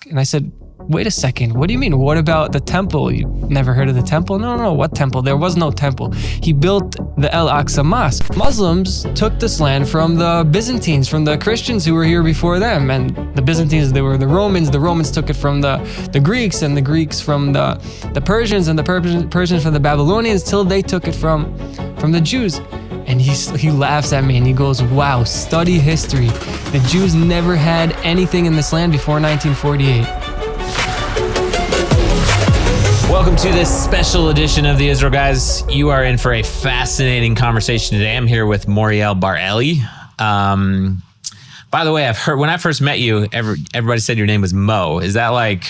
And I said, wait a second, what do you mean? What about the temple? You never heard of the temple? No, what temple? There was no temple. He built the Al-Aqsa Mosque. Muslims took this land from the Byzantines, from the Christians who were here before them. And the Byzantines, they were the Romans. The Romans took it from the Greeks, and the Greeks from the Persians, and the Persians from the Babylonians, till they took it from the Jews. And he laughs at me and he goes, wow, study history. The Jews never had anything in this land before 1948. Welcome to this special edition of the Israel Guys. You are in for a fascinating conversation today. I'm here with Moriel Bareli. By the way, I've heard when I first met you, everybody said your name was Mo. Is that like,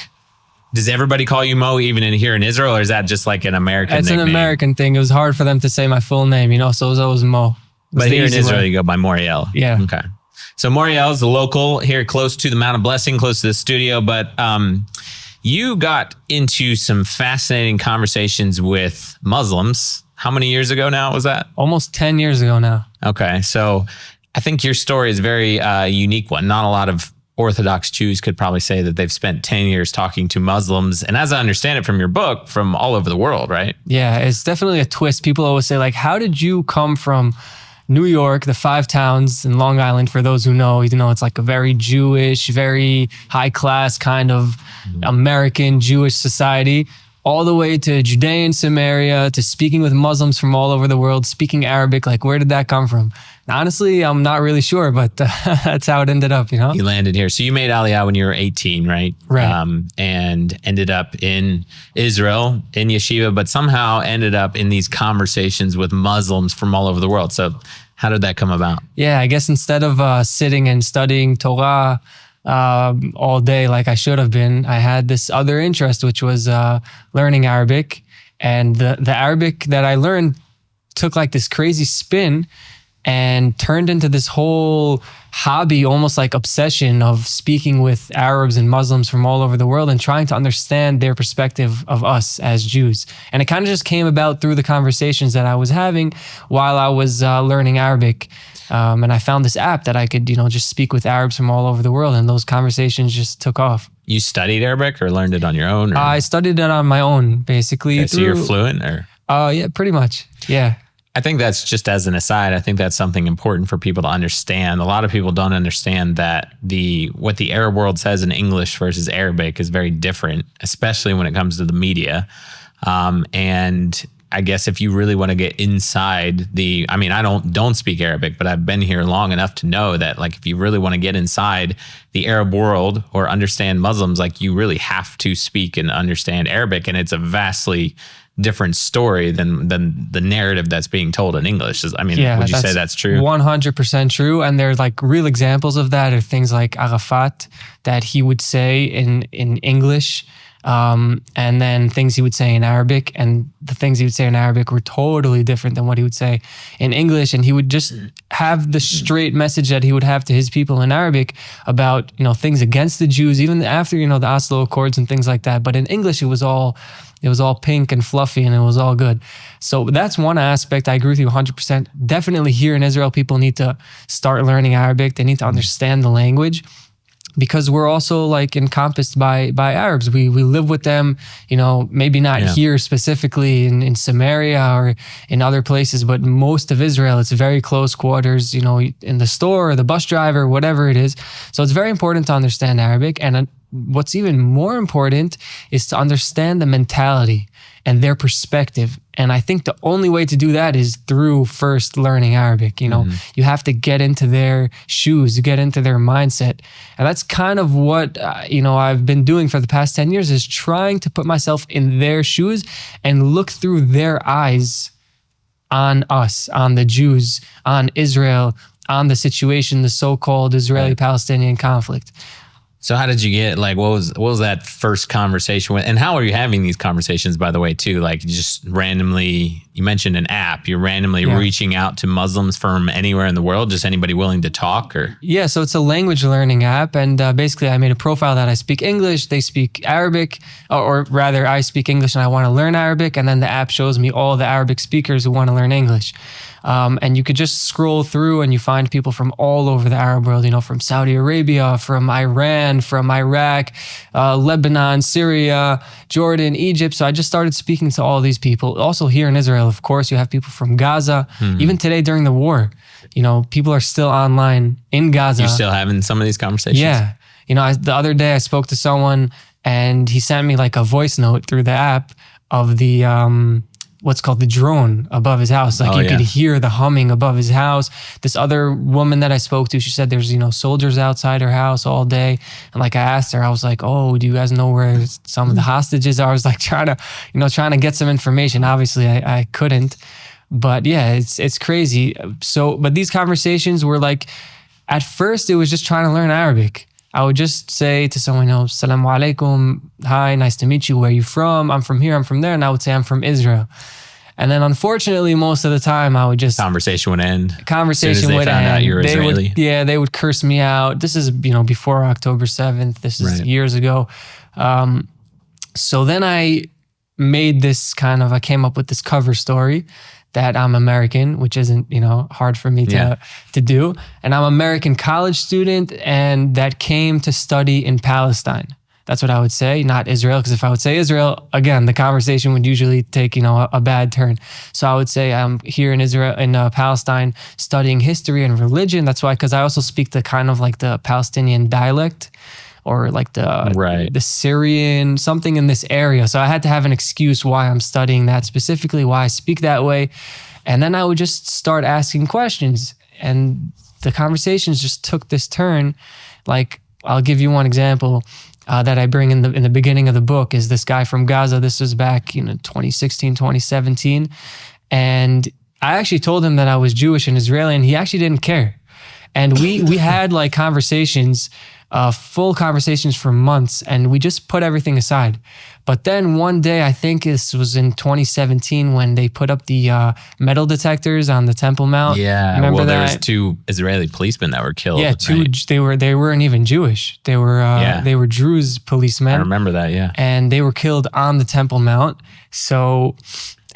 does everybody call you Mo even here in Israel, or is that just like an American It's nickname? an American thing. It was hard for them to say my full name, so it was always Mo. But here in Israel, you go by Moriel. Yeah. Okay. So Moriel is the local here close to the Mount of Blessing, close to the studio. But you got into some fascinating conversations with Muslims. How many years ago now was that? Almost 10 years ago now. Okay. So I think your story is a very unique one. Not a lot of Orthodox Jews could probably say that they've spent 10 years talking to Muslims. And as I understand it from your book, from all over the world, right? Yeah, it's definitely a twist. People always say, like, how did you come from New York, the 5 towns in Long Island, for those who know, it's like a very Jewish, very high class kind of American Jewish society, all the way to Judea and Samaria, to speaking with Muslims from all over the world, speaking Arabic. Like, where did that come from? Honestly, I'm not really sure, but that's how it ended up, You landed here. So you made Aliyah when you were 18, right? Right. And ended up in Israel, in yeshiva, but somehow ended up in these conversations with Muslims from all over the world. So how did that come about? Yeah, I guess instead of sitting and studying Torah all day like I should have been, I had this other interest, which was learning Arabic. And the Arabic that I learned took like this crazy spin and turned into this whole hobby, almost like obsession, of speaking with Arabs and Muslims from all over the world and trying to understand their perspective of us as Jews. And it kind of just came about through the conversations that I was having while I was learning Arabic. And I found this app that I could, just speak with Arabs from all over the world, and those conversations just took off. You studied Arabic or learned it on your own? Or? I studied it on my own, basically. Okay, so you're fluent, or? Yeah, pretty much. Yeah. I think that's just as an aside. I think that's something important for people to understand. A lot of people don't understand that what the Arab world says in English versus Arabic is very different, especially when it comes to the media. And I guess if you really want to get inside I don't speak Arabic, but I've been here long enough to know that, like, if you really want to get inside the Arab world or understand Muslims, like, you really have to speak and understand Arabic. And it's a vastly different story than the narrative that's being told in English. Would you say that's true? 100% true. And there's like real examples of that, are things like Arafat that he would say in English, and then things he would say in Arabic, and the things he would say in Arabic were totally different than what he would say in English. And he would just have the straight message that he would have to his people in Arabic about, things against the Jews, even after, the Oslo Accords and things like that. But in English, it was all pink and fluffy, and it was all good. So that's one aspect. I agree with you 100%. Definitely here in Israel, people need to start learning Arabic. They need to understand the language, because we're also like encompassed by Arabs. We live with them, maybe not here specifically in Samaria or in other places, but most of Israel, it's very close quarters, in the store or the bus driver, whatever it is. So it's very important to understand Arabic. And what's even more important is to understand the mentality and their perspective. And I think the only way to do that is through first learning Arabic. You have to get into their shoes, get into their mindset. And that's kind of what, I've been doing for the past 10 years, is trying to put myself in their shoes and look through their eyes on us, on the Jews, on Israel, on the situation, the so-called Israeli-Palestinian conflict. So how did you get, like, what was that first conversation with, and how are you having these conversations, by the way, too? Like, just randomly, you mentioned an app, you're randomly reaching out to Muslims from anywhere in the world, just anybody willing to talk, or? Yeah, so it's a language learning app, and basically I made a profile that I speak English, they speak Arabic, or rather I speak English and I want to learn Arabic, and then the app shows me all the Arabic speakers who want to learn English. And you could just scroll through and you find people from all over the Arab world, from Saudi Arabia, from Iran, from Iraq, Lebanon, Syria, Jordan, Egypt. So I just started speaking to all these people. Also here in Israel, of course, you have people from Gaza. Even today during the war, people are still online in Gaza. You're still having some of these conversations? Yeah. The other day I spoke to someone and he sent me like a voice note through the app of the, what's called the drone above his house. Like could hear the humming above his house. This other woman that I spoke to, she said there's, soldiers outside her house all day. And like I asked her, I was like, oh, do you guys know where some of the hostages are? I was like trying to get some information. Obviously I couldn't, but yeah, it's crazy. So, but these conversations were like, at first it was just trying to learn Arabic. I would just say to someone, Assalamu alaikum, hi, nice to meet you, where are you from? I'm from here, I'm from there. And I would say I'm from Israel. And then unfortunately, most of the time I would just... Conversation would end. As soon as they found out you were Israeli. They would curse me out. This is, before October 7th. This is years ago. So then I made this I came up with this cover story that I'm American, which isn't, hard for me to do. And I'm an American college student and that came to study in Palestine. That's what I would say, not Israel. Because if I would say Israel, again, the conversation would usually take, a bad turn. So I would say I'm here in Israel, in Palestine, studying history and religion. That's why, because I also speak the the Palestinian dialect, or like the Syrian, something in this area. So I had to have an excuse why I'm studying that specifically, why I speak that way. And then I would just start asking questions. And the conversations just took this turn. Like, I'll give you one example that I bring in the beginning of the book is this guy from Gaza. This was back, 2016, 2017. And I actually told him that I was Jewish and Israeli, and he actually didn't care. And we had like conversations, full conversations for months, and we just put everything aside. But then one day, I think this was in 2017 when they put up the metal detectors on the Temple Mount. Yeah, remember there was 2 Israeli policemen that were killed. Yeah, 2. Right? They weren't even Jewish. They were Druze policemen. I remember that. Yeah, and they were killed on the Temple Mount. So.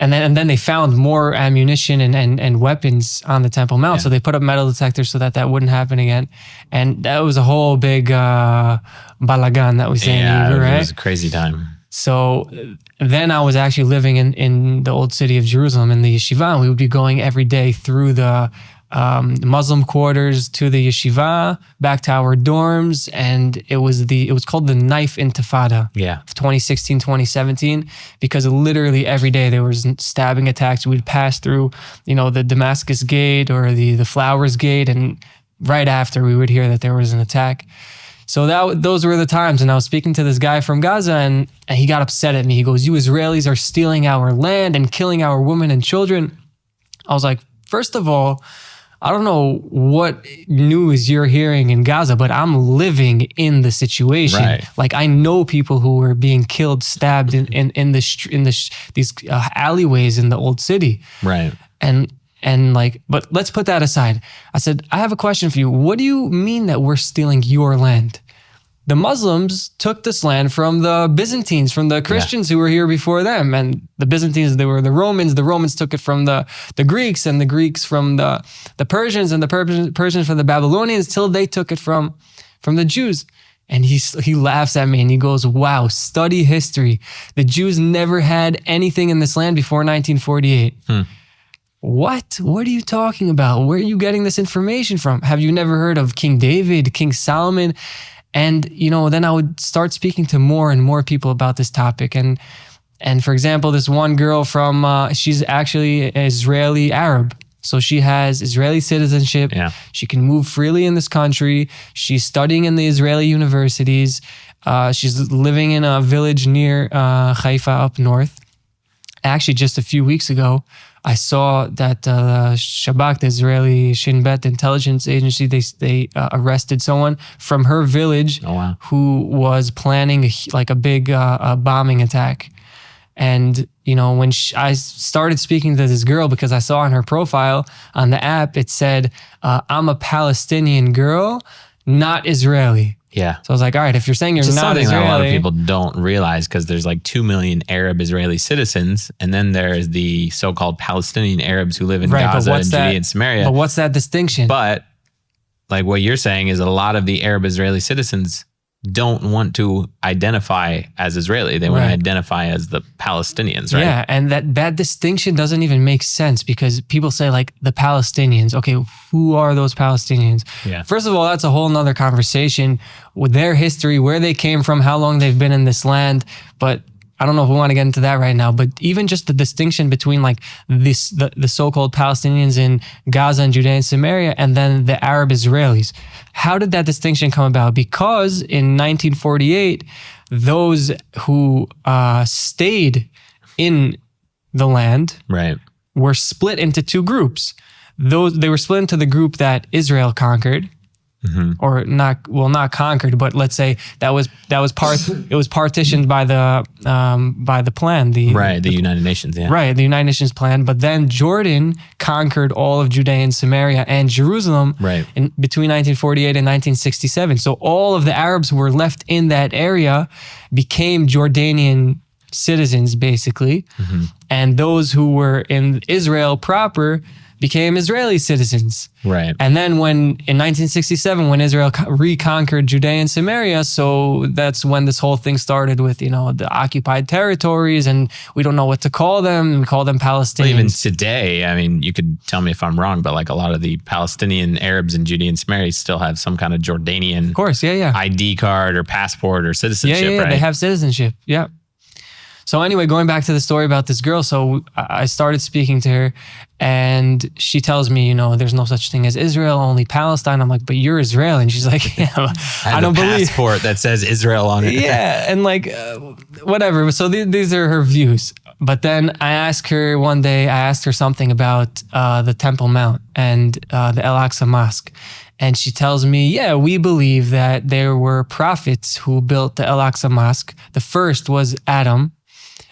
And then they found more ammunition and weapons on the Temple Mount. So they put up metal detectors so that wouldn't happen again. And that was a whole big balagan that we say in Hebrew, right? It was a crazy time. So then I was actually living in the old city of Jerusalem in the yeshiva. And we would be going every day through the Muslim quarters to the yeshiva, back to our dorms, and it was called the Knife Intifada. Yeah, 2016, 2017, because literally every day there was stabbing attacks. We'd pass through, the Damascus Gate or the Flowers Gate, and right after we would hear that there was an attack. So those were the times, and I was speaking to this guy from Gaza, and he got upset at me. He goes, "You Israelis are stealing our land and killing our women and children." I was like, first of all, I don't know what news you're hearing in Gaza, but I'm living in the situation. Right. Like I know people who were being killed, stabbed in these alleyways in the old city. Right. And like, but let's put that aside. I said, I have a question for you. What do you mean that we're stealing your land? The Muslims took this land from the Byzantines, from the Christians who were here before them. And the Byzantines, they were the Romans. The Romans took it from the Greeks, and the Greeks from the Persians, and the Persians from the Babylonians, till they took it from the Jews. And he laughs at me and he goes, "Wow, study history. The Jews never had anything in this land before 1948. What? What are you talking about? Where are you getting this information from? Have you never heard of King David, King Solomon?" And, then I would start speaking to more and more people about this topic. And for example, this one girl she's actually Israeli Arab. So she has Israeli citizenship. Yeah. She can move freely in this country. She's studying in the Israeli universities. She's living in a village near Haifa up north. Actually, just a few weeks ago, I saw that Shabak, the Israeli Shin Bet intelligence agency, they arrested someone from her village who was planning a big bombing attack. And, when I started speaking to this girl, because I saw on her profile on the app, it said, "I'm a Palestinian girl, not Israeli." Yeah. So I was like, all right, if you're saying you're Which is not something Israeli, that a lot of people don't realize, because there's like 2 million Arab Israeli citizens, and then there's the so-called Palestinian Arabs who live in Gaza and Judea and Samaria. But what's that distinction? But like what you're saying is a lot of the Arab Israeli citizens don't want to identify as Israeli. They want to identify as the Palestinians, right? Yeah, and that distinction doesn't even make sense, because people say like the Palestinians. Okay, who are those Palestinians? Yeah. First of all, that's a whole nother conversation with their history, where they came from, how long they've been in this land. But I don't know if we want to get into that right now, but even just the distinction between like the so-called Palestinians in Gaza and Judea and Samaria, and then the Arab Israelis. How did that distinction come about? Because in 1948, those who stayed in the land were split into two groups. They were split into the group that Israel conquered, or not conquered, but let's say it was partitioned by the plan, the United Nations, the United Nations plan. But then Jordan conquered all of Judea and Samaria and Jerusalem between 1948 and 1967. So all of the Arabs who were left in that area became Jordanian citizens, basically, and those who were in Israel proper became Israeli citizens. Right. And then in 1967, when Israel reconquered Judea and Samaria, so that's when this whole thing started with, the occupied territories, and we don't know what to call them. We call them Palestinians. Well, even today, I mean, you could tell me if I'm wrong, but like a lot of the Palestinian Arabs in Judea and Samaria still have some kind of Jordanian of course, ID card or passport or citizenship, right? They have citizenship. Yeah. So anyway, going back to the story about this girl, so I started speaking to her, and she tells me, there's no such thing as Israel, only Palestine. I'm like, but you're Israeli. And she's like, yeah, I don't believe. a passport that says Israel on it. Yeah, and like, whatever. So these are her views. But then I asked her something about the Temple Mount and the Al-Aqsa Mosque. And she tells me, yeah, we believe that there were prophets who built the Al-Aqsa Mosque. The first was Adam,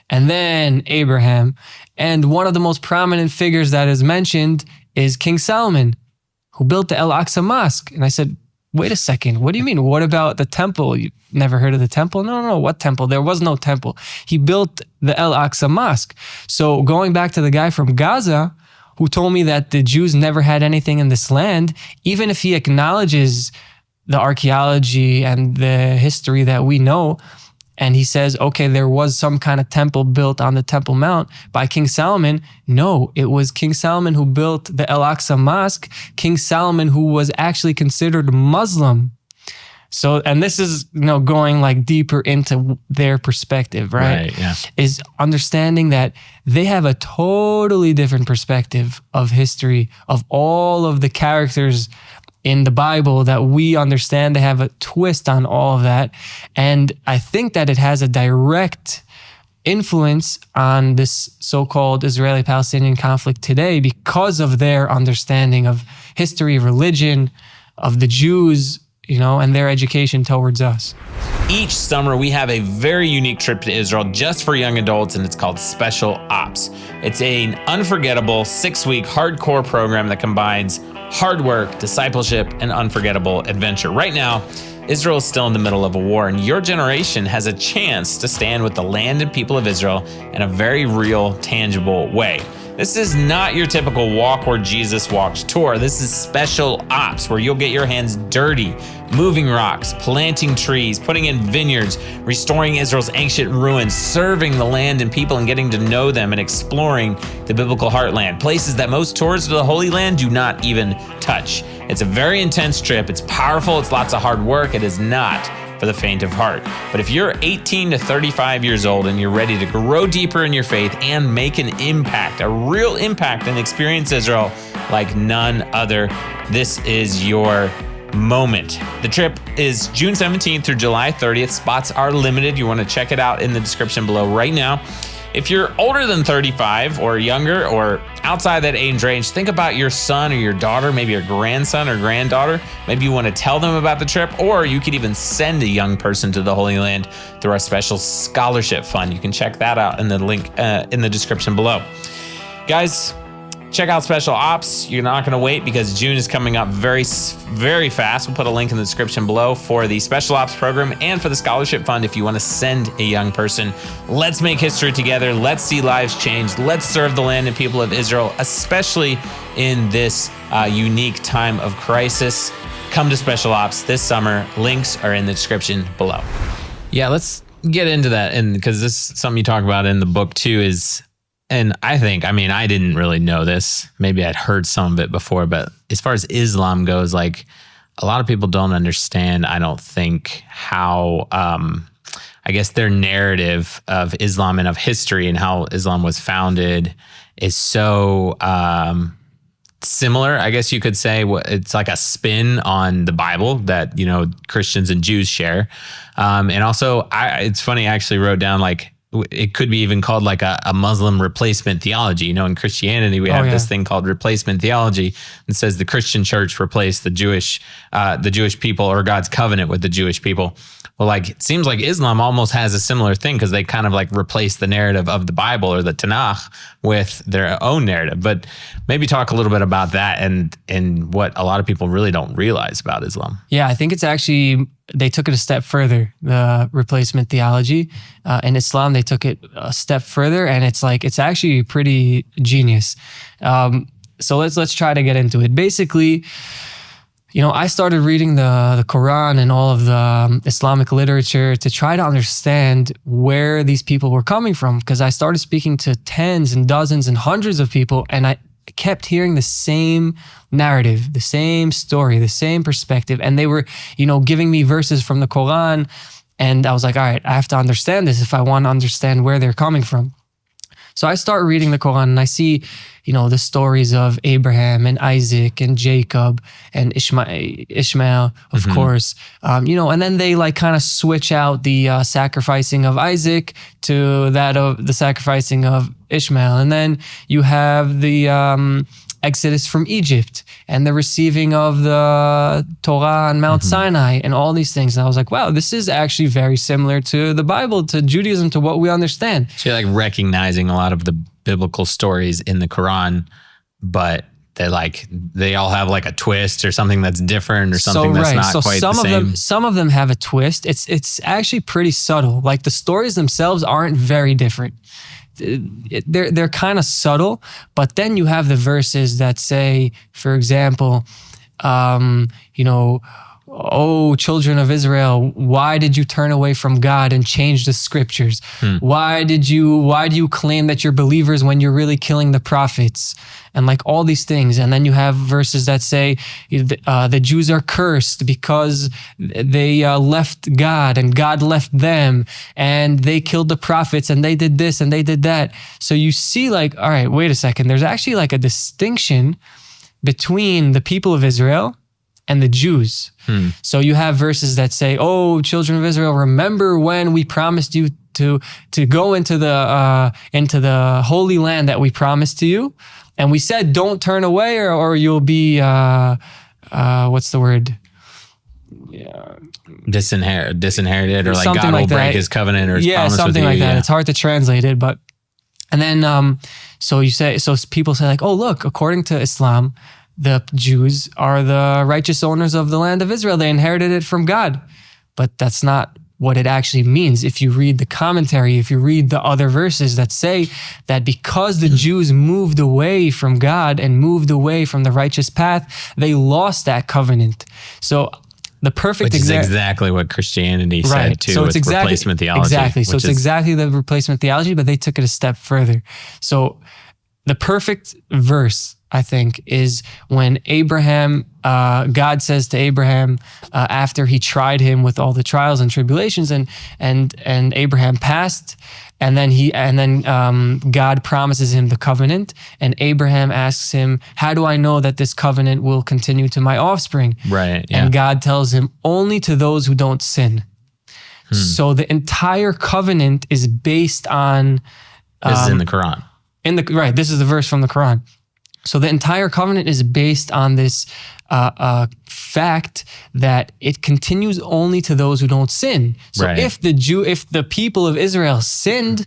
and then Abraham. And one of the most prominent figures that is mentioned is King Solomon, who built the Al-Aqsa Mosque. And I said, wait a second, what do you mean? What about the temple? You never heard of the temple? No, what temple? There was no temple. He built the Al-Aqsa Mosque. So going back to the guy from Gaza, who told me that the Jews never had anything in this land, even if he acknowledges the archaeology and the history that we know, and he says, okay, there was some kind of temple built on the Temple Mount by King Solomon. No, it was King Solomon who built the Al-Aqsa Mosque, King Solomon who was actually considered Muslim. So, and this is, going like deeper into their perspective, right? Right, yeah. Is understanding that they have a totally different perspective of history, of all of the characters in the Bible that we understand. They have a twist on all of that. And I think that it has a direct influence on this so-called Israeli-Palestinian conflict today because of their understanding of history, of religion, of the Jews, and their education towards us. Each summer, we have a very unique trip to Israel just for young adults, and it's called Special Ops. It's an unforgettable 6-week hardcore program that combines hard work, discipleship, and unforgettable adventure. Right now, Israel is still in the middle of a war, and your generation has a chance to stand with the land and people of Israel in a very real, tangible way. This is not your typical walk where Jesus walked tour. This is Special Ops, where you'll get your hands dirty, moving rocks, planting trees, putting in vineyards, restoring Israel's ancient ruins, serving the land and people and getting to know them, and exploring the biblical heartland, places that most tours to the Holy Land do not even touch. It's a very intense trip. It's powerful. It's lots of hard work. It is not for the faint of heart. But if you're 18 to 35 years old and you're ready to grow deeper in your faith and make an impact, a real impact, and experience Israel like none other, this is your moment. The trip is June 17th through July 30th. Spots are limited. You want to check it out in the description below right now. If you're older than 35 or younger or outside that age range, think about your son or your daughter, maybe your grandson or granddaughter. Maybe you want to tell them about the trip, or you could even send a young person to the Holy Land through our special scholarship fund. You can check that out in the link in the description below. Guys, Check out Special Ops. You're not going to wait because June is coming up very, very fast. We'll put a link in the description below for the Special Ops program and for the scholarship fund if you want to send a young person. Let's make history together. Let's see lives change. Let's serve the land and people of Israel, especially in this unique time of crisis. Come to Special Ops this summer. Links are in the description below. Yeah, let's get into that. And because this is something you talk about in the book too is, and I didn't really know this. Maybe I'd heard some of it before, but as far as Islam goes, like a lot of people don't understand, I don't think, how, I guess their narrative of Islam and of history and how Islam was founded is so, similar, I guess you could say. It's like a spin on the Bible that, Christians and Jews share. And also, it's funny, I actually wrote down like, it could be even called like a Muslim replacement theology. In Christianity, we have this thing called replacement theology that says the Christian church replaced the Jewish people or God's covenant with the Jewish people. Well, like it seems like Islam almost has a similar thing because they kind of like replace the narrative of the Bible or the Tanakh with their own narrative. But maybe talk a little bit about that and what a lot of people really don't realize about Islam. Yeah, I think it's actually, they took it a step further, the replacement theology. In Islam, they took it a step further, and it's actually pretty genius. So let's try to get into it. Basically, I started reading the Quran and all of the Islamic literature to try to understand where these people were coming from, because I started speaking to tens and dozens and hundreds of people, and I kept hearing the same narrative, the same story, the same perspective, and they were, giving me verses from the Quran, and I was like, all right, I have to understand this if I want to understand where they're coming from. So I start reading the Quran and I see, the stories of Abraham and Isaac and Jacob and Ishmael, of course, and then they like kind of switch out the sacrificing of Isaac to that of the sacrificing of Ishmael. And then you have the Exodus from Egypt and the receiving of the Torah on Mount Sinai and all these things. And I was like, wow, this is actually very similar to the Bible, to Judaism, to what we understand. So you're like recognizing a lot of the biblical stories in the Quran, but they all have like a twist or something that's different or something that's not quite the same. Some of them have a twist. It's actually pretty subtle. Like the stories themselves aren't very different. They're kind of subtle, but then you have the verses that say, for example, oh, children of Israel, why did you turn away from God and change the scriptures? Why do you claim that you're believers when you're really killing the prophets? And like all these things. And then you have verses that say the Jews are cursed because they left God and God left them, and they killed the prophets and they did this and they did that. So you see like, all right, wait a second. There's actually like a distinction between the people of Israel and the Jews. So you have verses that say, oh, children of Israel, remember when we promised you to go into the holy land that we promised to you, and we said don't turn away or you'll be what's the word? Disinherited, or like something God like will break that. His covenant or His promise something with you. like that. It's hard to translate it, but and then so people say like, oh look, according to Islam, the Jews are the righteous owners of the land of Israel. They inherited it from God. But that's not what it actually means. If you read the commentary, if you read the other verses that say that because the Jews moved away from God and moved away from the righteous path, they lost that covenant. So the perfect Which is exactly what Christianity said too, so with replacement theology. Exactly. So it's exactly the replacement theology, but they took it a step further. So the perfect verse, I think, is when Abraham, God says to Abraham, after he tried him with all the trials and tribulations, and Abraham passed, and then God promises him the covenant, and Abraham asks him, how do I know that this covenant will continue to my offspring? Right. Yeah. And God tells him, only to those who don't sin. So the entire covenant is based on... This is in the Quran. This is the verse from the Quran. So the entire covenant is based on this fact that it continues only to those who don't sin. So if the people of Israel sinned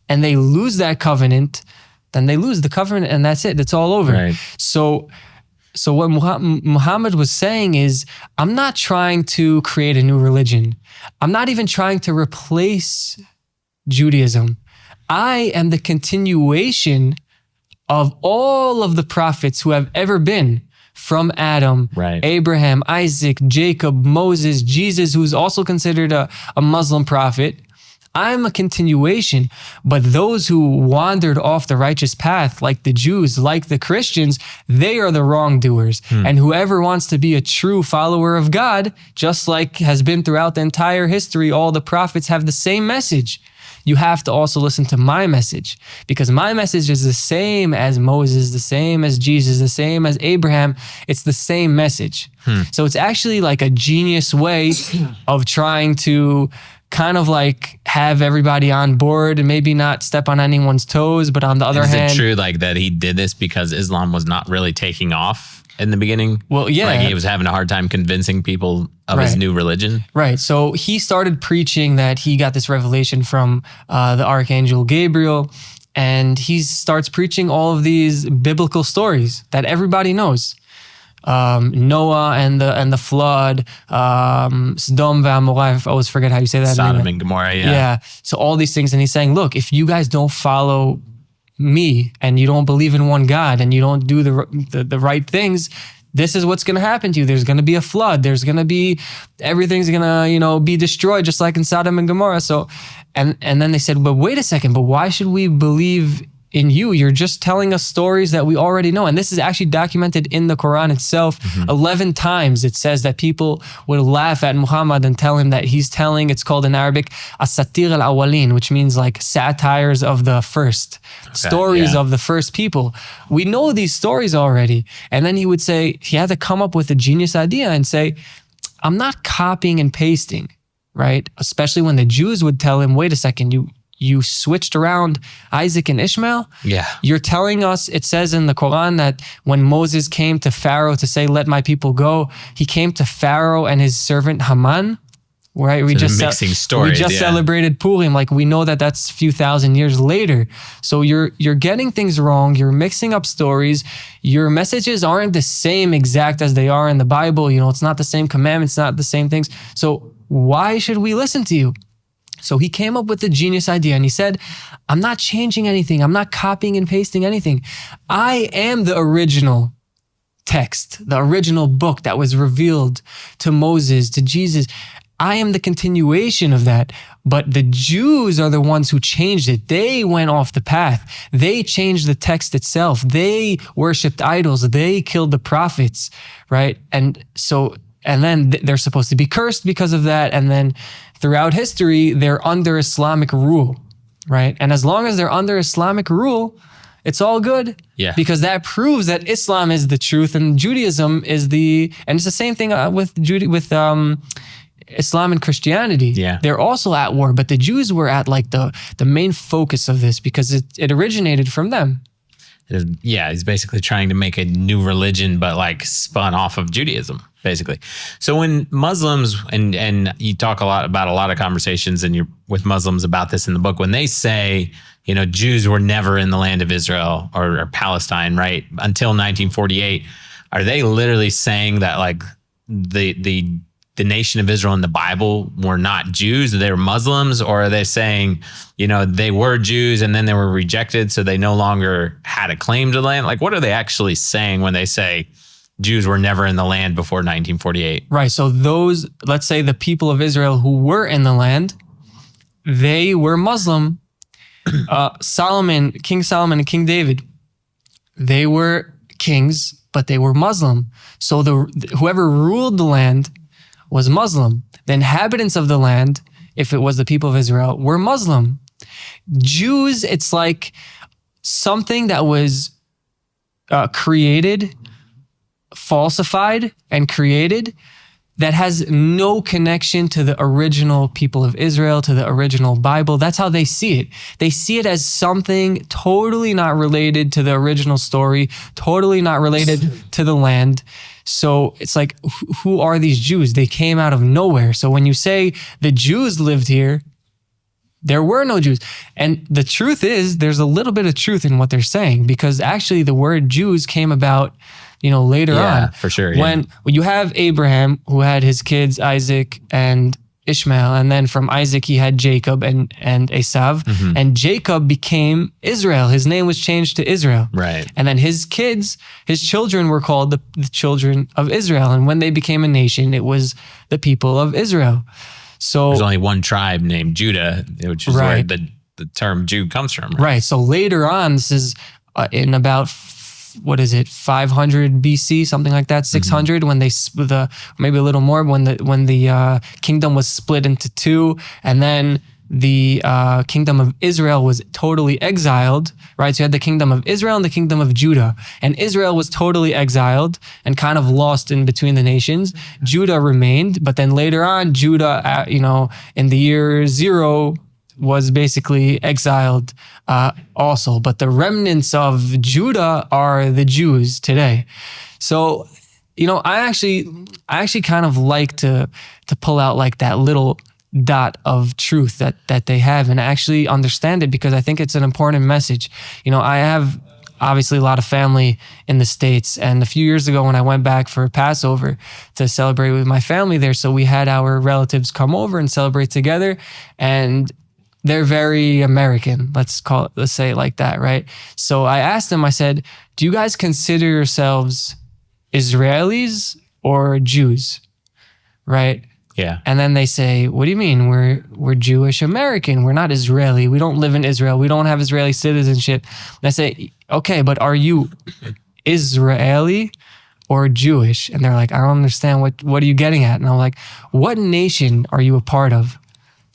and they lose that covenant, then they lose the covenant and that's it. It's all over. Right. So what Muhammad was saying is, I'm not trying to create a new religion. I'm not even trying to replace Judaism. I am the continuation of all of the prophets who have ever been, from Adam, Right. Abraham, Isaac, Jacob, Moses, Jesus, who's also considered a Muslim prophet. I'm a continuation, but those who wandered off the righteous path, like the Jews, like the Christians, they are the wrongdoers. And whoever wants to be a true follower of God, just like has been throughout the entire history, all the prophets have the same message. You have to also listen to my message, because my message is the same as Moses, the same as Jesus, the same as Abraham. It's the same message. So it's actually like a genius way of trying to kind of like have everybody on board and maybe not step on anyone's toes. But on the other hand, is it true like that he did this because Islam was not really taking off in the beginning? Well, yeah. Like he was having a hard time convincing people of his new religion? Right. So he started preaching that he got this revelation from the Archangel Gabriel, and he starts preaching all of these biblical stories that everybody knows. Noah and the flood, Sodom v'Amorah, I always forget how you say that. Sodom and Gomorrah, Yeah. So all these things. And he's saying, look, if you guys don't follow me and you don't believe in one God and you don't do the right things, this is what's going to happen to you. There's going to be a flood. There's going to be, everything's going to, be destroyed, just like in Sodom and Gomorrah. So, and then they said, but wait a second, but why should we believe in you? You're just telling us stories that we already know. And this is actually documented in the Quran itself. 11 times it says that people would laugh at Muhammad and tell him that he's telling, it's called in Arabic, asatir al-awwalin, which means like satires of the first, stories of the first people. We know these stories already. And then he would say, he had to come up with a genius idea and say, I'm not copying and pasting, right? Especially when the Jews would tell him, wait a second, you switched around Isaac and Ishmael. Yeah. You're telling us, it says in the Quran that when Moses came to Pharaoh to say, let my people go, he came to Pharaoh and his servant Haman, right? We just celebrated Purim. Like we know that that's a few thousand years later. So you're getting things wrong. You're mixing up stories. Your messages aren't the same exact as they are in the Bible. It's not the same commandments, not the same things. So why should we listen to you? So he came up with the genius idea and he said, I'm not changing anything. I'm not copying and pasting anything. I am the original text, the original book that was revealed to Moses, to Jesus. I am the continuation of that. But the Jews are the ones who changed it. They went off the path. They changed the text itself. They worshiped idols. They killed the prophets, right? And then they're supposed to be cursed because of that. And then throughout history, they're under Islamic rule, right? And as long as they're under Islamic rule, it's all good. Yeah. Because that proves that Islam is the truth and Judaism is and it's the same thing with Islam and Christianity. Yeah. They're also at war, but the Jews were at like the main focus of this because it originated from them. Yeah, he's basically trying to make a new religion, but like spun off of Judaism, basically. So when Muslims, and you talk a lot about a lot of conversations and you're with Muslims about this in the book, when they say, Jews were never in the land of Israel or Palestine, right, until 1948, are they literally saying that like the nation of Israel in the Bible were not Jews, they were Muslims? Or are they saying, they were Jews and then they were rejected, so they no longer had a claim to the land? Like, what are they actually saying when they say Jews were never in the land before 1948? Right. So those, let's say the people of Israel who were in the land, they were Muslim. King Solomon and King David, they were kings, but they were Muslim. So whoever ruled the land was Muslim. The inhabitants of the land, if it was the people of Israel, were Muslim. Jews, it's like something that was created, falsified and created that has no connection to the original people of Israel, to the original Bible. That's how they see it. They see it as something totally not related to the original story, totally not related to the land. So it's like, who are these Jews? They came out of nowhere. So when you say the Jews lived here, There were no Jews. And the truth is, there's a little bit of truth in what they're saying, because actually the word Jews came about, later on. For sure. When you have Abraham, who had his kids, Isaac and Ishmael, and then from Isaac he had Jacob and Esav, and Jacob became Israel. His name was changed to Israel. Right. And then his children were called the children of Israel. And when they became a nation, it was the people of Israel. So there's only one tribe named Judah, which is where the term Jew comes from. Right. So later on, this is in about 500 BC, something like that, 600, when they maybe a little more, when the kingdom was split into two, and then the kingdom of Israel was totally exiled, right? So you had the kingdom of Israel and the kingdom of Judah, and Israel was totally exiled and kind of lost in between the nations. Judah remained, but then later on, Judah, in the year 0, was basically exiled also. But the remnants of Judah are the Jews today. So, I actually kind of like to pull out like that little dot of truth that they have and actually understand it, because I think it's an important message. I have obviously a lot of family in the States, and a few years ago when I went back for Passover to celebrate with my family there, so we had our relatives come over and celebrate together, and they're very American, let's say it like that, right? So I asked them, I said, do you guys consider yourselves Israelis or Jews, right? Yeah. And then they say, what do you mean? We're Jewish American. We're not Israeli. We don't live in Israel. We don't have Israeli citizenship. And I say, okay, but are you Israeli or Jewish? And they're like, I don't understand. What are you getting at? And I'm like, what nation are you a part of?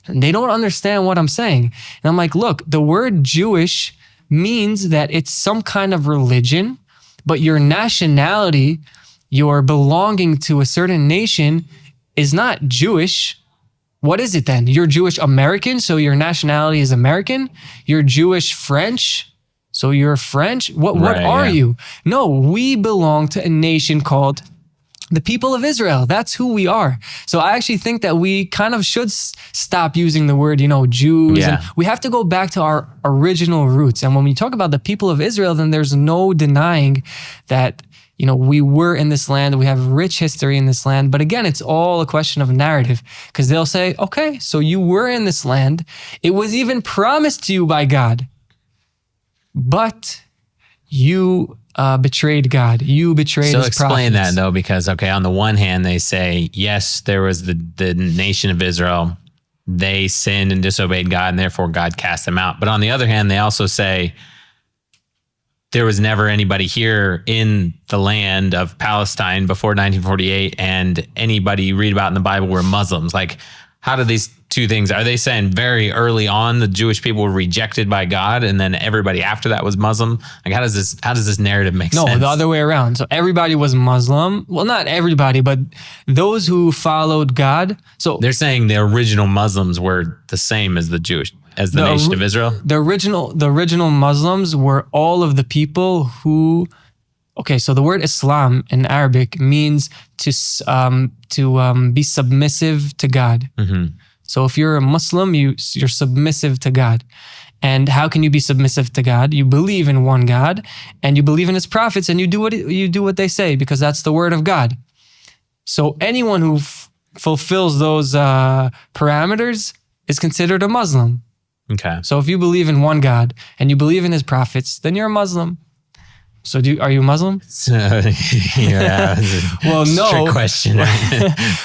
And they don't understand what I'm saying. And I'm like, look, the word Jewish means that it's some kind of religion, but your nationality, your belonging to a certain nation is not Jewish. What is it then? You're Jewish American, so your nationality is American. You're Jewish French, so you're French. What are you? No, we belong to a nation called the people of Israel. That's who we are. So I actually think that we kind of should stop using the word, Jews. Yeah. And we have to go back to our original roots. And when we talk about the people of Israel, then there's no denying that, we were in this land. We have rich history in this land. But again, it's all a question of narrative, because they'll say, okay, so you were in this land. It was even promised to you by God, but you betrayed God. You betrayed his prophets. So explain that though, because on the one hand they say, yes, there was the nation of Israel. They sinned and disobeyed God, and therefore God cast them out. But on the other hand, they also say there was never anybody here in the land of Palestine before 1948, and anybody you read about in the Bible were Muslims. Like, how do these two things, are they saying very early on the Jewish people were rejected by God and then everybody after that was Muslim? Like, how does this narrative make sense? No, the other way around. So everybody was Muslim. Well, not everybody, but those who followed God. So they're saying the original Muslims were the same as the nation of Israel? The original Muslims were all of the people who, okay, so the word Islam in Arabic means to be submissive to God. Mm-hmm. So if you're a Muslim, you're submissive to God. And how can you be submissive to God? You believe in one God, and you believe in his prophets, and you do what they say, because that's the word of God. So anyone who fulfills those parameters is considered a Muslim. Okay. So if you believe in one God and you believe in his prophets, then you're a Muslim. So are you Muslim? Yeah. Well, no. Trick question.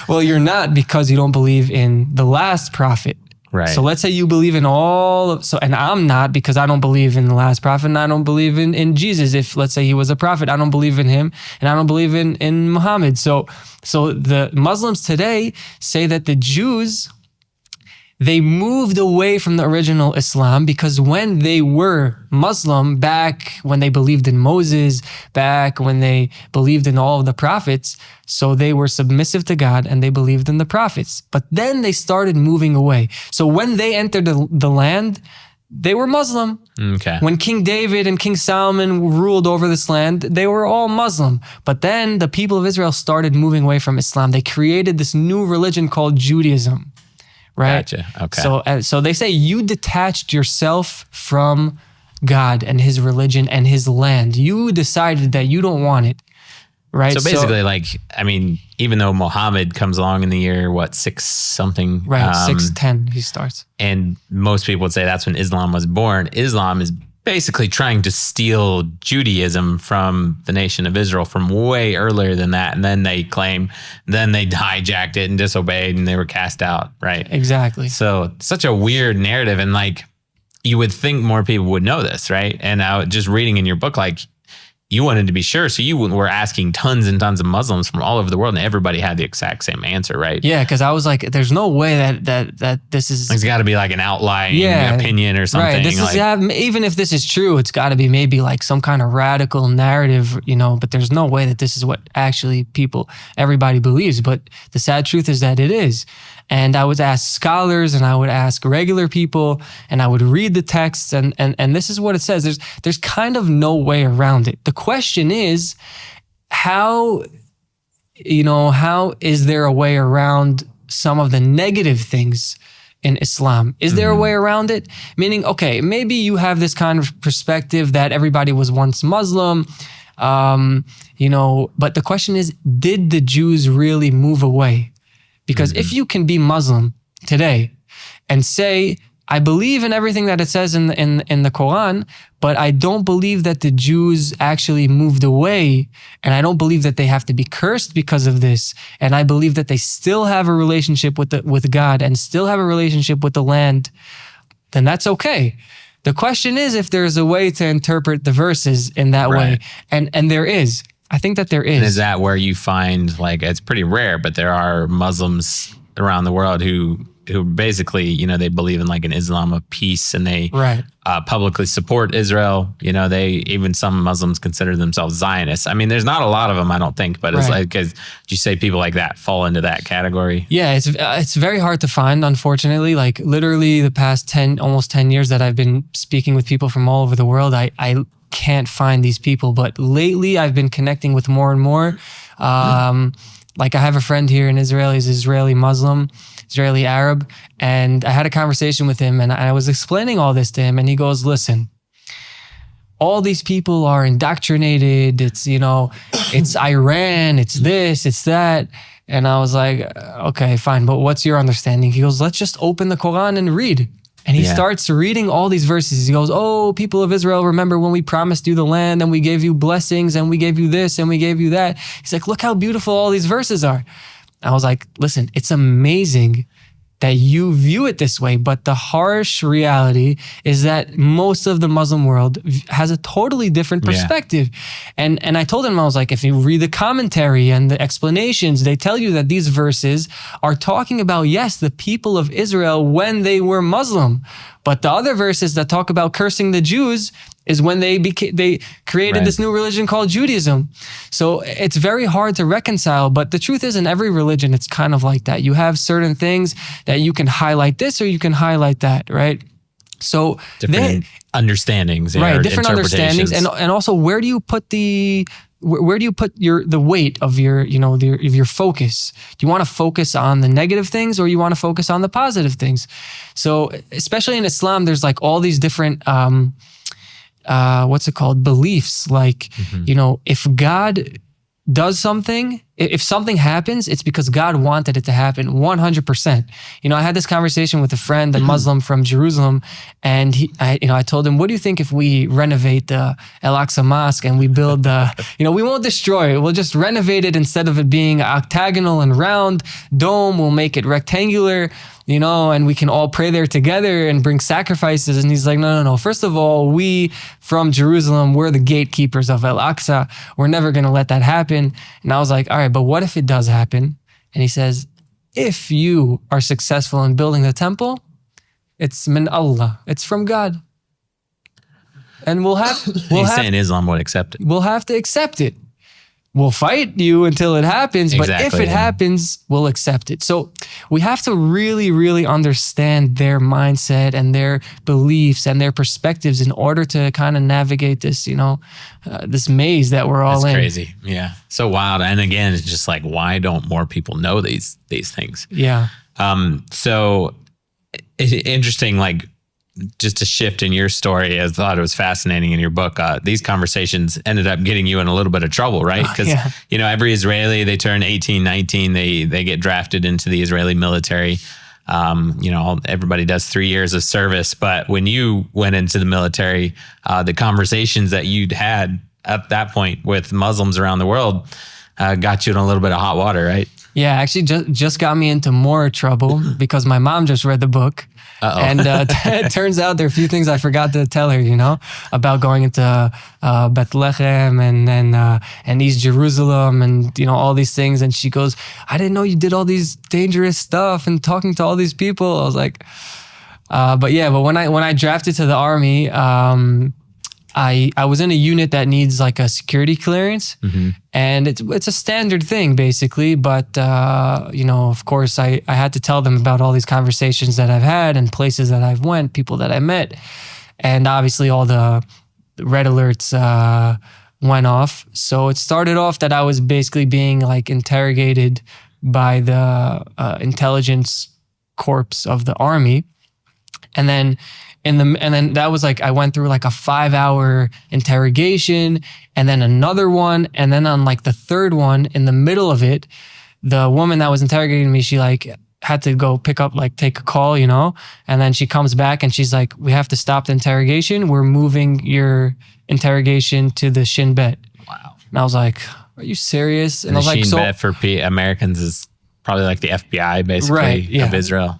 Well, you're not, because you don't believe in the last prophet. Right. So let's say you believe in and I'm not, because I don't believe in the last prophet, and I don't believe in Jesus. If let's say he was a prophet, I don't believe in him, and I don't believe in Muhammad. So the Muslims today say that the Jews, they moved away from the original Islam, because when they were Muslim, back when they believed in Moses, back when they believed in all of the prophets, so they were submissive to God and they believed in the prophets. But then they started moving away. So when they entered the land, they were Muslim. Okay. When King David and King Solomon ruled over this land, they were all Muslim. But then the people of Israel started moving away from Islam. They created this new religion called Judaism. right? Gotcha. Okay. So they say you detached yourself from God and his religion and his land. You decided that you don't want it, right? So basically, like, I mean, even though Muhammad comes along in the year, what, 6 something? Right, 610 he starts. And most people would say that's when Islam was born. Islam is basically trying to steal Judaism from the nation of Israel from way earlier than that. And then they hijacked it and disobeyed and they were cast out, right? Exactly. So such a weird narrative. And like, you would think more people would know this, right? And just reading in your book, like, you wanted to be sure. So you were asking tons and tons of Muslims from all over the world, and everybody had the exact same answer, right? Yeah, because I was like, there's no way that this is... It's got to be like an outlying opinion or something. Right, this is, even if this is true, it's got to be maybe like some kind of radical narrative, but there's no way that this is what actually everybody believes. But the sad truth is that it is. And I would ask scholars and I would ask regular people and I would read the texts and this is what it says. There's kind of no way around it. The question is, how is there a way around some of the negative things in Islam? Is there a way around it? Meaning, okay, maybe you have this kind of perspective that everybody was once Muslim, but the question is, did the Jews really move away? Because if you can be Muslim today and say, I believe in everything that it says in the Quran, but I don't believe that the Jews actually moved away, and I don't believe that they have to be cursed because of this, and I believe that they still have a relationship with God and still have a relationship with the land, then that's okay. The question is if there's a way to interpret the verses in that way, and there is. I think that there is. And is that where you find, like, it's pretty rare, but there are Muslims around the world who basically, they believe in like an Islam of peace, and they publicly support Israel. Some Muslims consider themselves Zionists. I mean, there's not a lot of them, I don't think, but it's like, because you say people like that fall into that category? Yeah, it's very hard to find, unfortunately. Like literally the past almost 10 years that I've been speaking with people from all over the world, I can't find these people, but lately I've been connecting with more and more. Like I have a friend here in Israel. He's Israeli Muslim, Israeli Arab, and I had a conversation with him and I was explaining all this to him, and he goes, listen, all these people are indoctrinated. It's, it's Iran, it's this, it's that. And I was like, okay, fine, but what's your understanding? He goes, let's just open the Quran and read. And he starts reading all these verses. He goes, oh, people of Israel, remember when we promised you the land and we gave you blessings and we gave you this and we gave you that. He's like, look how beautiful all these verses are. I was like, listen, it's amazing that you view it this way, but the harsh reality is that most of the Muslim world has a totally different perspective. And I told him, I was like, if you read the commentary and the explanations, they tell you that these verses are talking about, yes, the people of Israel when they were Muslim, but the other verses that talk about cursing the Jews is when they created this new religion called Judaism. So it's very hard to reconcile, but the truth is in every religion, it's kind of like that. You have certain things that you can highlight this or you can highlight that, right? So different understandings, different understandings, and also where do you put the weight of your focus? Do you want to focus on the negative things or you want to focus on the positive things? So especially in Islam, there's like all these different beliefs, like if God does something, if something happens, it's because God wanted it to happen 100%. I had this conversation with a friend, a Muslim from Jerusalem, and I told him, what do you think if we renovate the Al-Aqsa Mosque and we build we won't destroy it, we'll just renovate it. Instead of it being octagonal and round dome, we'll make it rectangular, and we can all pray there together and bring sacrifices. And he's like, no. First of all, we from Jerusalem, we're the gatekeepers of Al-Aqsa. We're never going to let that happen. And I was like, all right, but what if it does happen? And he says, if you are successful in building the temple, it's min Allah. It's from God. And he's saying Islam would accept it. We'll have to accept it. We'll fight you until it happens, but if it happens, we'll accept it. So we have to really, really understand their mindset and their beliefs and their perspectives in order to kind of navigate this, this maze that we're all in. That's crazy. Yeah. So wild. And again, it's just like, why don't more people know these things? Yeah. So Interesting, like just a shift in your story. I thought it was fascinating in your book. These conversations ended up getting you in a little bit of trouble, right? Because, every Israeli, they turn 18, 19, they get drafted into the Israeli military. Everybody does 3 years of service. But when you went into the military, the conversations that you'd had at that point with Muslims around the world got you in a little bit of hot water, right? Yeah, actually just got me into more trouble because my mom just read the book. Uh-oh. And it turns out there are a few things I forgot to tell her, about going into Bethlehem and East Jerusalem and, all these things. And she goes, I didn't know you did all these dangerous stuff and talking to all these people. I was like, but when I drafted to the army, I was in a unit that needs like a security clearance, and it's a standard thing basically. But of course, I had to tell them about all these conversations that I've had and places that I've went, people that I met, and obviously all the red alerts went off. So it started off that I was basically being like interrogated by the intelligence corps of the army, and then that was like, I went through like a 5-hour interrogation and then another one. And then on like the third one, in the middle of it, the woman that was interrogating me, she like had to go take a call, and then she comes back and she's like, we have to stop the interrogation. We're moving your interrogation to the Shin Bet. Wow. And I was like, are you serious? And I was like, Shin Bet for Americans is probably like the FBI basically of Israel.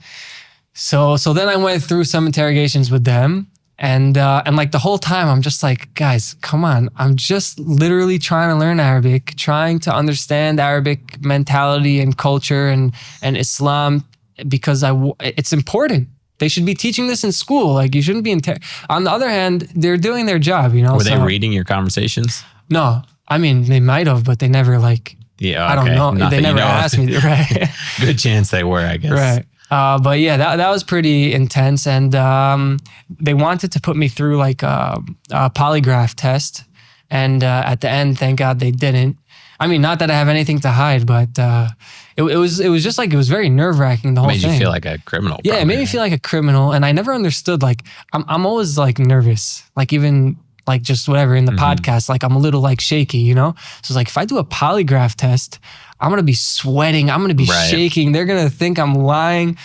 So then I went through some interrogations with them, and like the whole time I'm just like, guys, come on. I'm just literally trying to learn Arabic, trying to understand Arabic mentality and culture and Islam, because it's important. They should be teaching this in school. Like, you shouldn't be on the other hand, they're doing their job, Were they reading your conversations? No. I mean, they might have, but they never like, I don't know. They never asked me. Right. Good chance they were, I guess. Right. But yeah, that was pretty intense. And they wanted to put me through like a polygraph test. And at the end, thank God they didn't. I mean, not that I have anything to hide, but it was just like, it was very nerve wracking, the whole thing. It made you feel like a criminal. Yeah, it made me feel like a criminal. And I never understood, like, I'm always like nervous, like even like just whatever in the podcast, like I'm a little like shaky, So it's like, if I do a polygraph test, I'm going to be sweating. I'm going to be shaking. They're going to think I'm lying.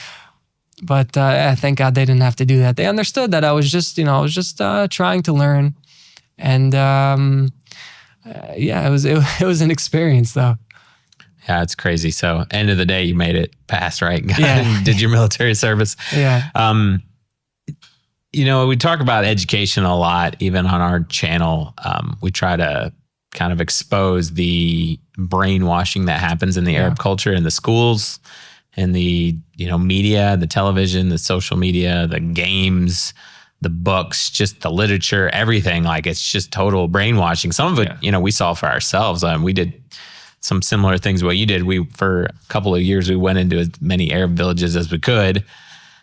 But thank God they didn't have to do that. They understood that I was just, trying to learn. And it was an experience though. Yeah, it's crazy. So end of the day, you made it past, right? Yeah. Did your military service. Yeah. We talk about education a lot, even on our channel. We try to kind of expose the brainwashing that happens in the Arab culture, in the schools, in the media, the television, the social media, the games, the books, just the literature, everything. Like, it's just total brainwashing. Some of it, we saw for ourselves. We did some similar things what you did. For a couple of years, we went into as many Arab villages as we could,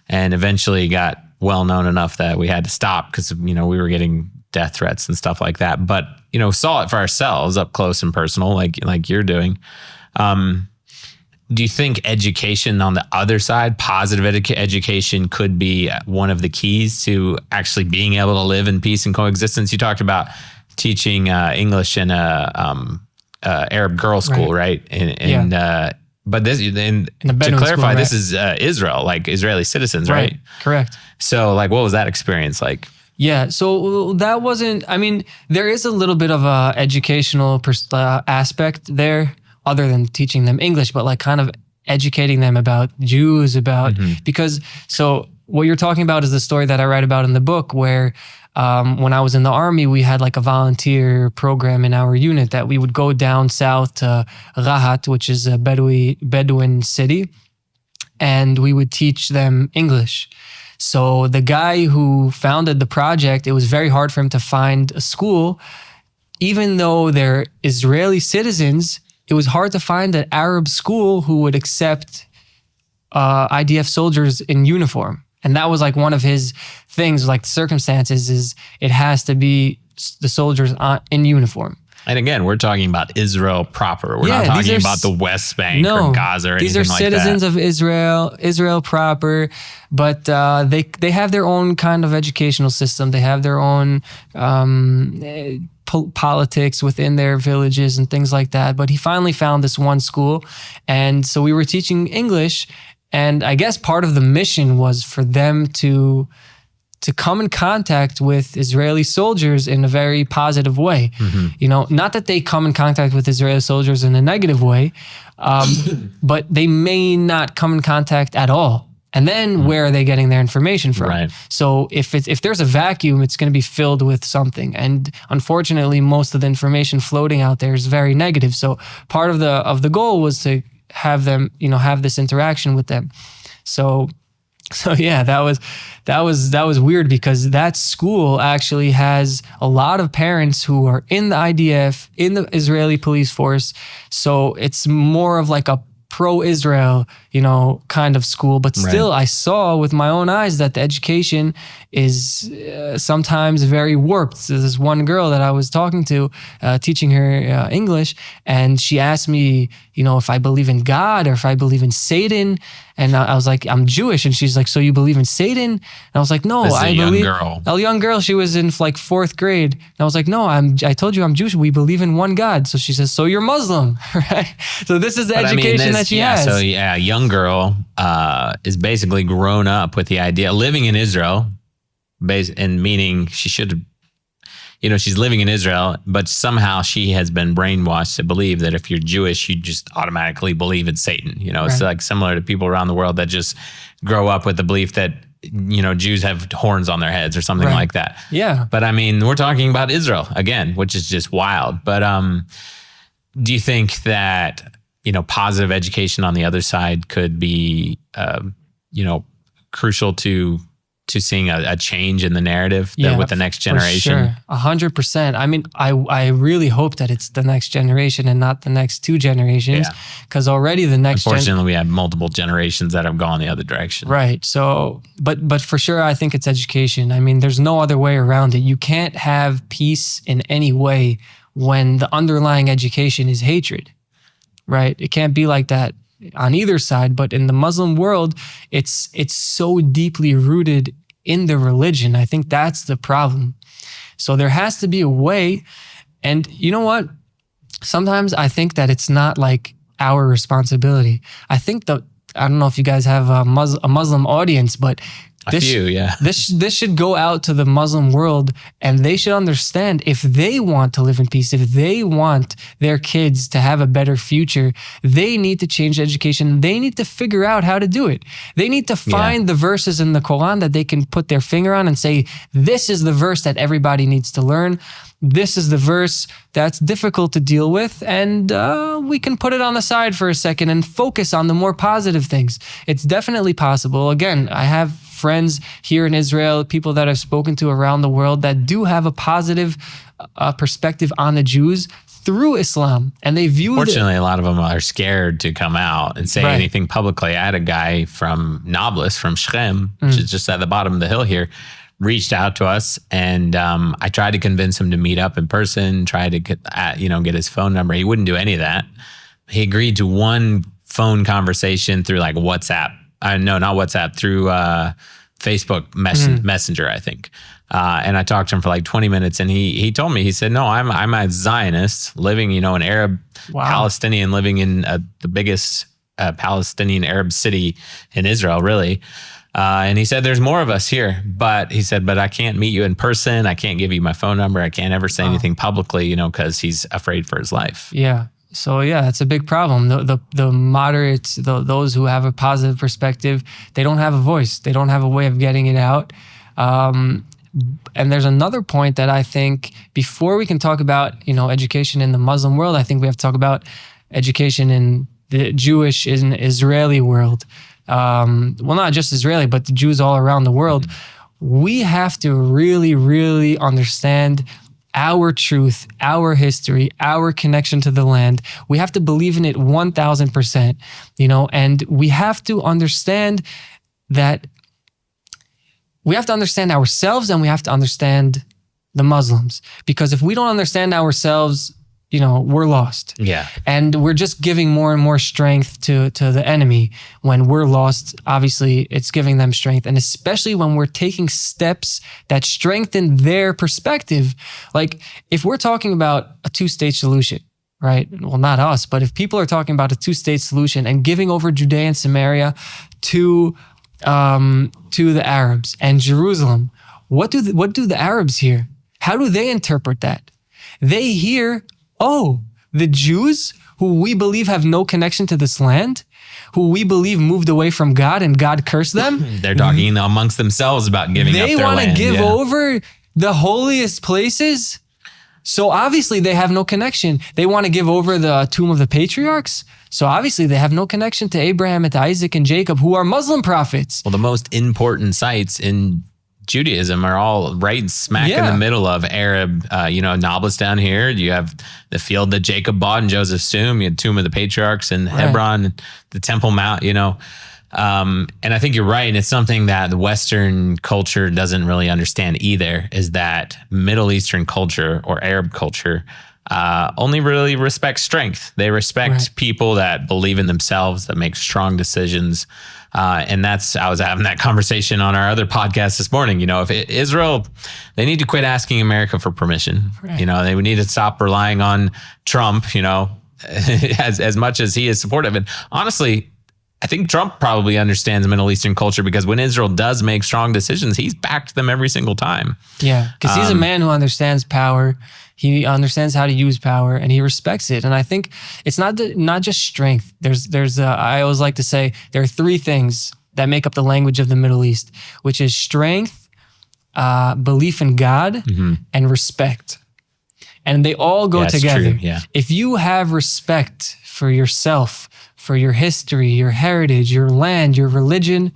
and eventually got well known enough that we had to stop because we were getting death threats and stuff like that. But saw it for ourselves up close and personal, like you're doing. Do you think education on the other side, positive education, could be one of the keys to actually being able to live in peace and coexistence? You talked about teaching English in a Arab girls' school, right? But this, to clarify, this is Israel, like Israeli citizens, right? Correct. So, like, what was that experience like? Yeah, so that wasn't, I mean, there is a little bit of a educational aspect there, other than teaching them English, but like kind of educating them about Jews, because, so what you're talking about is the story that I write about in the book, where when I was in the army, we had like a volunteer program in our unit that we would go down south to Rahat, which is a Bedouin city, and we would teach them English. So the guy who founded the project, it was very hard for him to find a school. Even though they're Israeli citizens, it was hard to find an Arab school who would accept IDF soldiers in uniform. And that was like one of his things, like the circumstances is it has to be the soldiers in uniform. And again, we're talking about Israel proper. We're not talking about the West Bank or Gaza or anything like that. These are citizens of Israel proper, but they have their own kind of educational system. They have their own politics within their villages and things like that. But he finally found this one school. And so we were teaching English. And I guess part of the mission was for them to come in contact with Israeli soldiers in a very positive way. Mm-hmm. You know, not that they come in contact with Israeli soldiers in a negative way, but they may not come in contact at all. And then where are they getting their information from? Right. So if there's a vacuum, it's going to be filled with something. And unfortunately, most of the information floating out there is very negative. So part of the goal was to have them, have this interaction with them. So yeah, that was weird, because that school actually has a lot of parents who are in the IDF, in the Israeli police force. So it's more of like a pro-Israel, kind of school. But still, right. I saw with my own eyes that the education is sometimes very warped. There's this one girl that I was talking to, teaching her English, and she asked me, if I believe in God or if I believe in Satan. And I was like, I'm Jewish. And she's like, so you believe in Satan? And I was like, no, I believe. A young girl. She was in like 4th grade. And I was like, no, I told you I'm Jewish. We believe in one God. So she says, so you're Muslim, right? So this is the education that she has. So yeah, a young girl is basically grown up with the idea, living in Israel, and meaning she should, she's living in Israel, but somehow she has been brainwashed to believe that if you're Jewish, you just automatically believe in Satan. It's like similar to people around the world that just grow up with the belief that, Jews have horns on their heads or something like that. Yeah. But I mean, we're talking about Israel again, which is just wild. But do you think that, positive education on the other side could be, crucial to seeing a change in the narrative with the next generation? For sure. 100%. I mean, I really hope that it's the next generation and not the next 2 generations, because already the next Unfortunately, we have multiple generations that have gone the other direction. Right. So, but for sure, I think it's education. I mean, there's no other way around it. You can't have peace in any way when the underlying education is hatred, right? It can't be like that on either side. But in the Muslim world, it's so deeply rooted in the religion. I think that's the problem. So there has to be a way. And you know what? Sometimes I think that it's not like our responsibility. I think that, I don't know if you guys have a Muslim audience, but this should go out to the Muslim world, and they should understand, if they want to live in peace, if they want their kids to have a better future, they need to change education. They need to figure out how to do it. They need to find the verses in the Quran that they can put their finger on and say, this is the verse that everybody needs to learn. This is the verse that's difficult to deal with, and we can put it on the side for a second and focus on the more positive things. It's definitely possible. Again, I have friends here in Israel, people that I've spoken to around the world that do have a positive perspective on the Jews through Islam, and they view. Fortunately, a lot of them are scared to come out and say anything publicly. I had a guy from Nablus, from Shechem, which is just at the bottom of the hill here, reached out to us, and I tried to convince him to meet up in person, tried to get his phone number. He wouldn't do any of that. He agreed to one phone conversation through like WhatsApp. No, not WhatsApp, through Facebook Messenger, I think. And I talked to him for like 20 minutes, and he told me, he said, no, I'm a Zionist living, an Arab Palestinian living in the biggest Palestinian Arab city in Israel, really. And he said, there's more of us here, but he said, but I can't meet you in person. I can't give you my phone number. I can't ever say anything publicly, because he's afraid for his life. Yeah. So yeah, that's a big problem. The moderates, those who have a positive perspective, they don't have a voice. They don't have a way of getting it out. And there's another point that I think, before we can talk about, education in the Muslim world, I think we have to talk about education in the Jewish and Israeli world. Well, not just Israeli, but the Jews all around the world. We have to really, really understand our truth, our history, our connection to the land. We have to believe in it 1,000%, and we have to understand that we have to understand ourselves, and we have to understand the Muslims. Because if we don't understand ourselves, we're lost. Yeah. And we're just giving more and more strength to the enemy. When we're lost, obviously it's giving them strength. And especially when we're taking steps that strengthen their perspective. Like if we're talking about a two-state solution, right? Well, not us, but if people are talking about a two-state solution and giving over Judea and Samaria to the Arabs and Jerusalem, what do the Arabs hear? How do they interpret that? They hear, oh, the Jews who we believe have no connection to this land, who we believe moved away from God and God cursed them. They're talking amongst themselves about giving up their land. They want to give over the holiest places. So obviously they have no connection. They want to give over the tomb of the patriarchs. So obviously they have no connection to Abraham and to Isaac and Jacob, who are Muslim prophets. Well, the most important sites in Judaism are all right smack in the middle of Arab, Nablus down here. You have the field that Jacob bought in Joseph's tomb. You had Tomb of the Patriarchs in Hebron, the Temple Mount, and I think you're right. And it's something that the Western culture doesn't really understand either, is that Middle Eastern culture or Arab culture only really respects strength. They respect people that believe in themselves, that make strong decisions. And I was having that conversation on our other podcast this morning. If Israel, they need to quit asking America for permission. Right. They would need to stop relying on Trump, as much as he is supportive. And honestly, I think Trump probably understands Middle Eastern culture, because when Israel does make strong decisions, he's backed them every single time. Yeah, because he's a man who understands power. He understands how to use power, and he respects it. And I think it's not just strength. I always like to say there are three things that make up the language of the Middle East, which is strength, belief in God, and respect. And they all go together. True. Yeah. If you have respect for yourself, for your history, your heritage, your land, your religion,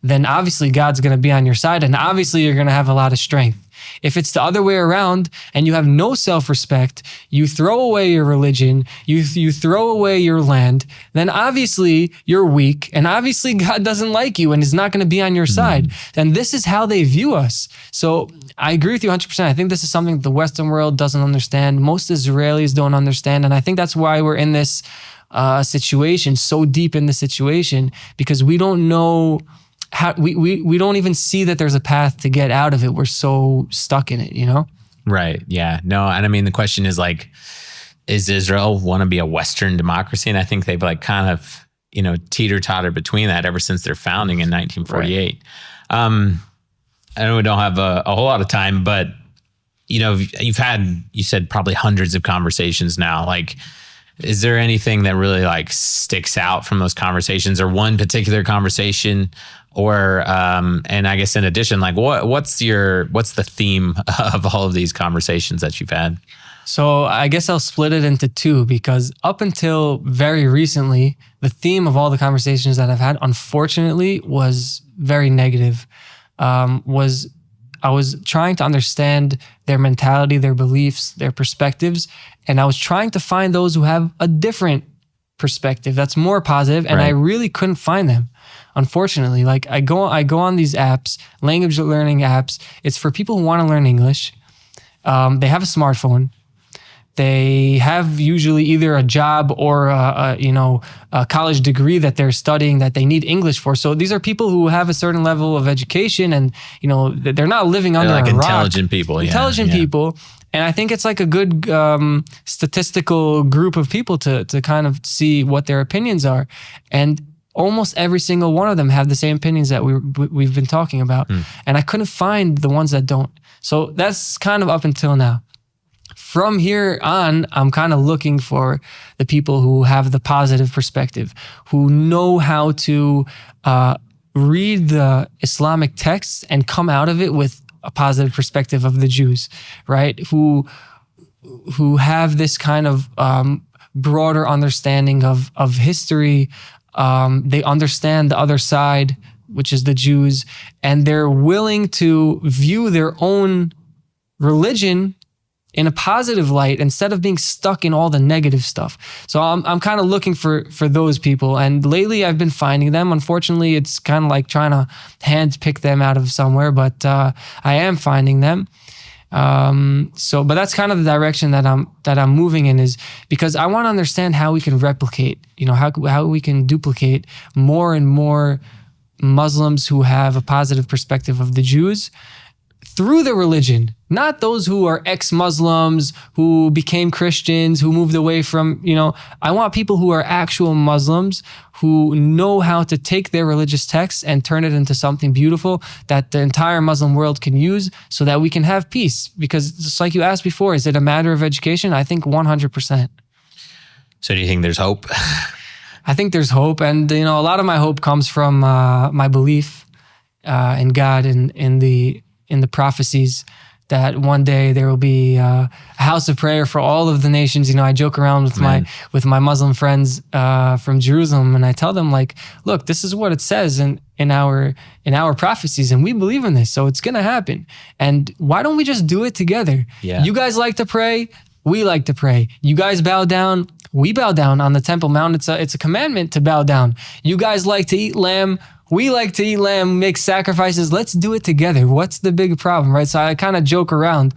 then obviously God's going to be on your side, and obviously you're going to have a lot of strength. If it's the other way around and you have no self-respect, you throw away your religion, you throw away your land, then obviously you're weak, and obviously God doesn't like you and is not going to be on your side. And this is how they view us. So I agree with you 100%. I think this is something that the Western world doesn't understand. Most Israelis don't understand. And I think that's why we're in this situation, so deep in the situation, because we don't know how, we don't even see that there's a path to get out of it. We're so stuck in it, Right. Yeah. No. And I mean, the question is is Israel want to be a Western democracy? And I think they've kind of, teeter-totter between that ever since their founding in 1948. Right. I know we don't have a whole lot of time, but, you've had, you said probably hundreds of conversations now. Is there anything that really sticks out from those conversations, or one particular conversation, or and I guess in addition, what's the theme of all of these conversations that you've had? So I guess I'll split it into two, because up until very recently, the theme of all the conversations that I've had, unfortunately, was very negative. I was trying to understand their mentality, their beliefs, their perspectives, and I was trying to find those who have a different perspective that's more positive, and I really couldn't find them, unfortunately. I go on these apps, language learning apps. It's for people who want to learn English. They have a smartphone. They have usually either a job or a college degree that they're studying that they need English for. So these are people who have a certain level of education, and they're not living under a rock. Intelligent people. Intelligent people. And I think it's a good statistical group of people to kind of see what their opinions are. And almost every single one of them have the same opinions that we've been talking about. And I couldn't find the ones that don't. So that's kind of up until now. From here on, I'm kind of looking for the people who have the positive perspective, who know how to read the Islamic texts and come out of it with a positive perspective of the Jews, right? Who have this kind of broader understanding of history. They understand the other side, which is the Jews, and they're willing to view their own religion in a positive light instead of being stuck in all the negative stuff. So I'm kind of looking for those people. And lately I've been finding them. Unfortunately, it's kind of like trying to hand pick them out of somewhere, but I am finding them. But that's kind of the direction that I'm moving in, is because I want to understand how we can replicate, how we can duplicate more and more Muslims who have a positive perspective of the Jews through the religion, not those who are ex-Muslims, who became Christians, who moved away from, I want people who are actual Muslims who know how to take their religious texts and turn it into something beautiful that the entire Muslim world can use so that we can have peace. Because just like you asked before, is it a matter of education? I think 100%. So do you think there's hope? I think there's hope. And, a lot of my hope comes from my belief in God and in the prophecies that one day there will be a house of prayer for all of the nations. I joke around with my Muslim friends from Jerusalem, and I tell them, like, look, this is what it says in our prophecies, and we believe in this, so it's gonna happen. And why don't we just do it together? Yeah. You guys like to pray, we like to pray. You guys bow down, we bow down on the Temple Mount. It's a commandment to bow down. You guys like to eat lamb, we like to eat lamb, make sacrifices. Let's do it together. What's the big problem, right? So I kind of joke around.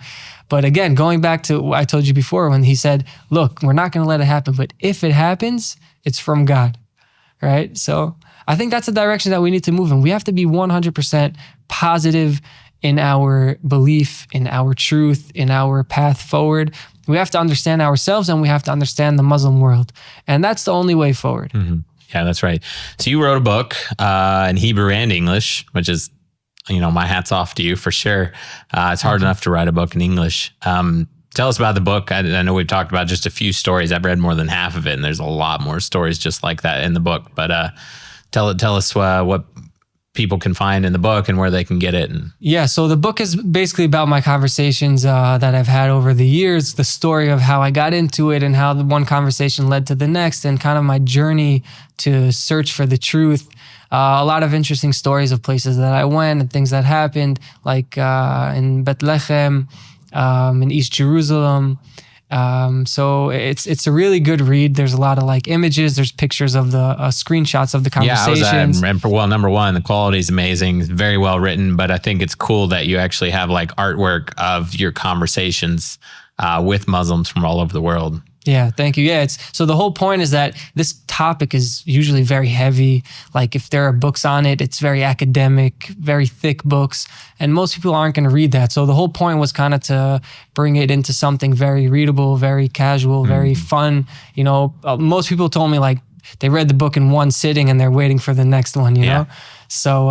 But again, going back to what I told you before when he said, look, we're not going to let it happen. But if it happens, it's from God, right? So I think that's the direction that we need to move in. We have to be 100% positive in our belief, in our truth, in our path forward. We have to understand ourselves, and we have to understand the Muslim world. And that's the only way forward. Mm-hmm. Yeah, that's right. So you wrote a book in Hebrew and English, which is, my hat's off to you for sure. It's hard enough to write a book in English. Tell us about the book. I know we've talked about just a few stories. I've read more than half of it, and there's a lot more stories just like that in the book. But tell us what people can find in the book and where they can get it. Yeah, so the book is basically about my conversations that I've had over the years, the story of how I got into it and how the one conversation led to the next, and kind of my journey to search for the truth. A lot of interesting stories of places that I went and things that happened, like in Bethlehem, in East Jerusalem. So it's a really good read. There's a lot of images. There's pictures of the screenshots of the conversations. Yeah, well, number one, the quality is amazing. It's very well written, but I think it's cool that you actually have artwork of your conversations with Muslims from all over the world. Yeah, thank you. Yeah, so the whole point is that this topic is usually very heavy. If there are books on it, it's very academic, very thick books, and most people aren't going to read that. So the whole point was kind of to bring it into something very readable, very casual, very fun. Most people told me they read the book in one sitting and they're waiting for the next one, you know? So,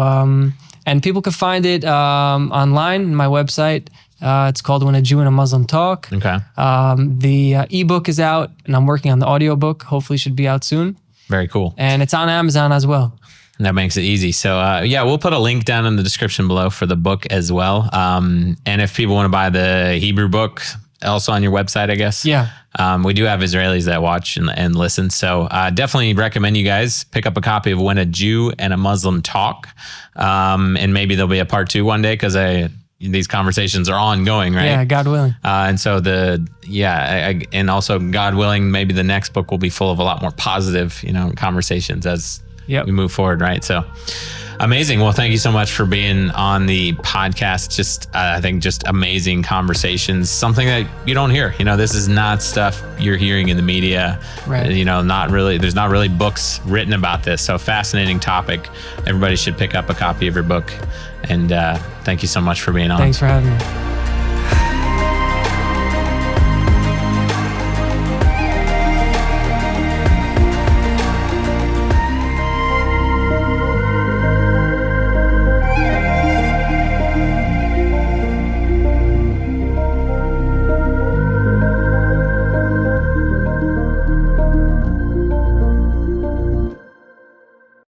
and people can find it online, my website. It's called When a Jew and a Muslim Talk. Okay. The ebook is out, and I'm working on the audiobook. Hopefully should be out soon. Very cool. And it's on Amazon as well. That makes it easy. So we'll put a link down in the description below for the book as well. And if people want to buy the Hebrew book, also on your website, I guess. Yeah. We do have Israelis that watch and listen. So definitely recommend you guys pick up a copy of When a Jew and a Muslim Talk. And maybe there'll be a part 2 one day, because these conversations are ongoing, right? Yeah, God willing. And so and also God willing, maybe the next book will be full of a lot more positive, conversations as we move forward, right? So amazing. Well, thank you so much for being on the podcast. I think just amazing conversations, something that you don't hear. This is not stuff you're hearing in the media. Right. There's not really books written about this. So fascinating topic. Everybody should pick up a copy of your book. And thank you so much for being on. Thanks for having me.